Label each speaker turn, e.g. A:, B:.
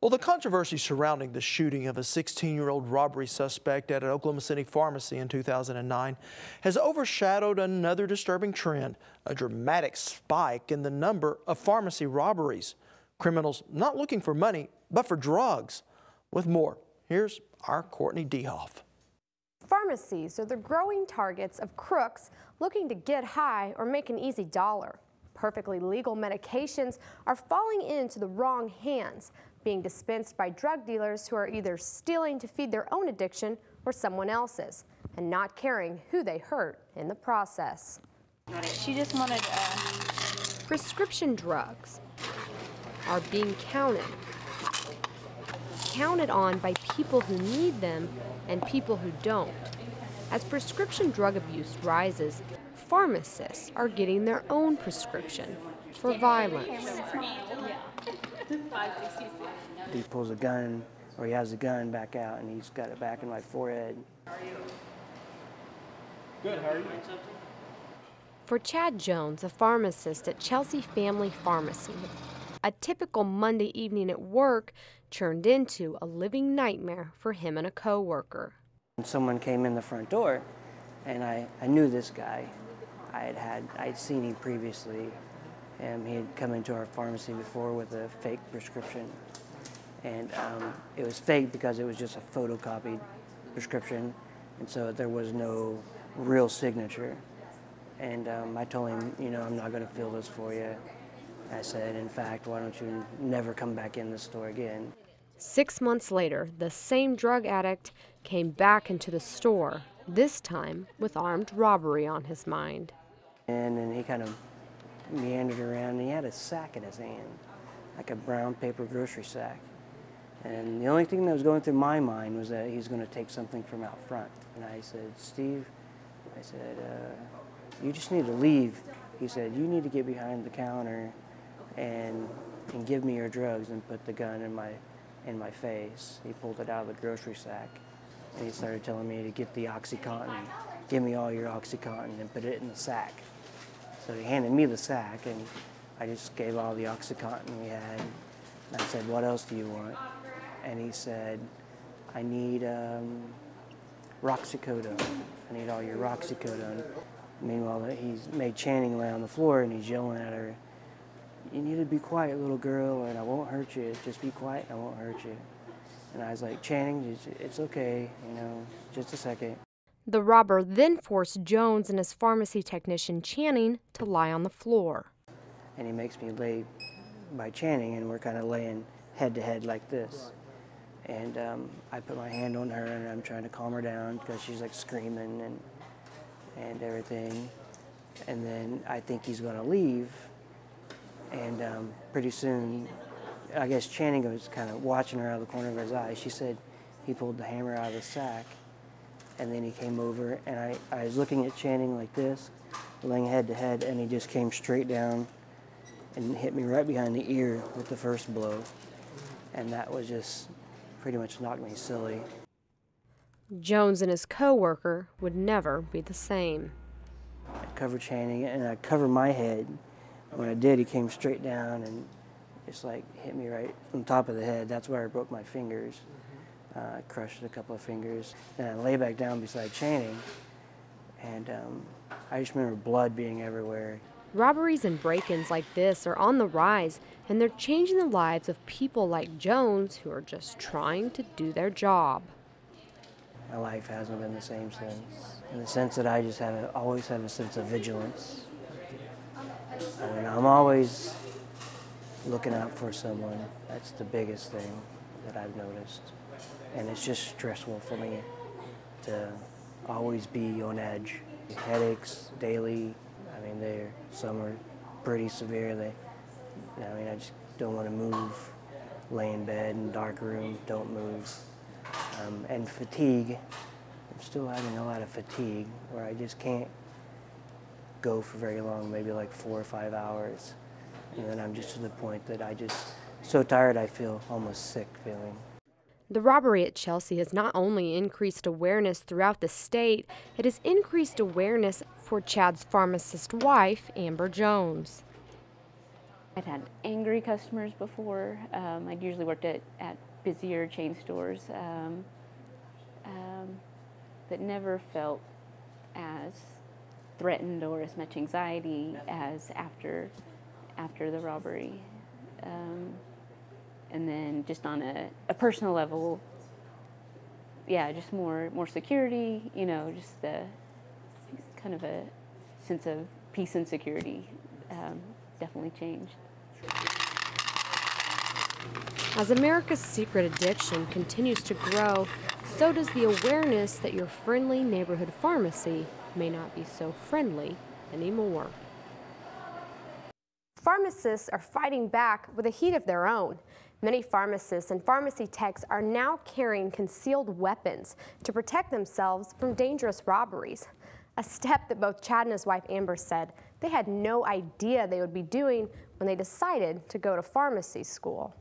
A: Well, the controversy surrounding the shooting of a 16-year-old robbery suspect at an Oklahoma City pharmacy in 2009 has overshadowed another disturbing trend, a dramatic spike in the number of pharmacy robberies. Criminals not looking for money, but for drugs. With more, here's our Courtney Dehoff.
B: Pharmacies are the growing targets of crooks looking to get high or make an easy dollar. Perfectly legal medications are falling into the wrong hands, being dispensed by drug dealers who are either stealing to feed their own addiction or someone else's, and not caring who they hurt in the process.
C: She just wanted
B: Prescription drugs are being counted on by people who need them and people who don't. As prescription drug abuse rises, pharmacists are getting their own prescription for violence.
D: He pulls a gun, or he has a gun back out, and he's got it back in my forehead.
A: Good, how are you?
B: For Chad Jones, a pharmacist at Chelsea Family Pharmacy, a typical Monday evening at work turned into a living nightmare for him and a co-worker.
D: Someone came in the front door, and I knew this guy. I'd seen him previously, and he had come into our pharmacy before with a fake prescription. And it was fake because it was just a photocopied prescription, and so there was no real signature. And I told him, you know, I'm not going to fill this for you. I said, in fact, why don't you never come back in the store again?
B: 6 months later, the same drug addict came back into the store, this time with armed robbery on his mind.
D: And then he kind of meandered around, and he had a sack in his hand, like a brown paper grocery sack. And the only thing that was going through my mind was that he's going to take something from out front. And I said, Steve, I said, you just need to leave. He said, you need to get behind the counter and give me your drugs, and put the gun in my face. He pulled it out of the grocery sack, and he started telling me to get the OxyContin, give me all your OxyContin, and put it in the sack. So he handed me the sack, and I just gave all the OxyContin we had. And I said, what else do you want? And he said, I need Roxicodone. I need all your Roxicodone. Meanwhile, he's made Channing lay on the floor, and he's yelling at her, you need to be quiet, little girl, and I won't hurt you. Just be quiet, I won't hurt you. And I was like, Channing, it's okay, you know, just a second.
B: The robber then forced Jones and his pharmacy technician Channing to lie on the floor.
D: And he makes me lay by Channing, and we're kind of laying head to head like this. And I put my hand on her, and I'm trying to calm her down because she's like screaming and everything. And then I think he's going to leave. And pretty soon, I guess Channing was kind of watching her out of the corner of his eye. She said he pulled the hammer out of the sack, and then he came over, and I was looking at Channing like this, laying head to head, and he just came straight down and hit me right behind the ear with the first blow. And that was just pretty much knocked me silly.
B: Jones and his co-worker would never be the same.
D: I covered Channing, and I covered my head. When I did, he came straight down and just like hit me right on top of the head. That's where I broke my fingers. I crushed a couple of fingers. And I lay back down beside Channing, and I just remember blood being everywhere.
B: Robberies and break-ins like this are on the rise, and they're changing the lives of people like Jones who are just trying to do their job.
D: My life hasn't been the same since, in the sense that I just always have a sense of vigilance. I mean, I'm always looking out for someone. That's the biggest thing that I've noticed. And it's just stressful for me to always be on edge. Headaches daily, I mean, some are pretty severe. I just don't want to move. Lay in bed in a dark room, don't move. And fatigue, I'm still having a lot of fatigue where I just can't go for very long, maybe like 4 or 5 hours. And then I'm just to the point that I just so tired I feel almost sick feeling.
B: The robbery at Chelsea has not only increased awareness throughout the state, it has increased awareness for Chad's pharmacist wife, Amber Jones.
C: I'd had angry customers before. I'd usually worked at busier chain stores, but never felt as threatened or as much anxiety as after the robbery. And then just on a personal level, yeah, just more security, you know, just the kind of a sense of peace and security definitely changed.
B: As America's secret addiction continues to grow, so does the awareness that your friendly neighborhood pharmacy may not be so friendly anymore. Pharmacists are fighting back with a heat of their own. Many pharmacists and pharmacy techs are now carrying concealed weapons to protect themselves from dangerous robberies. A step that both Chad and his wife Amber said they had no idea they would be doing when they decided to go to pharmacy school.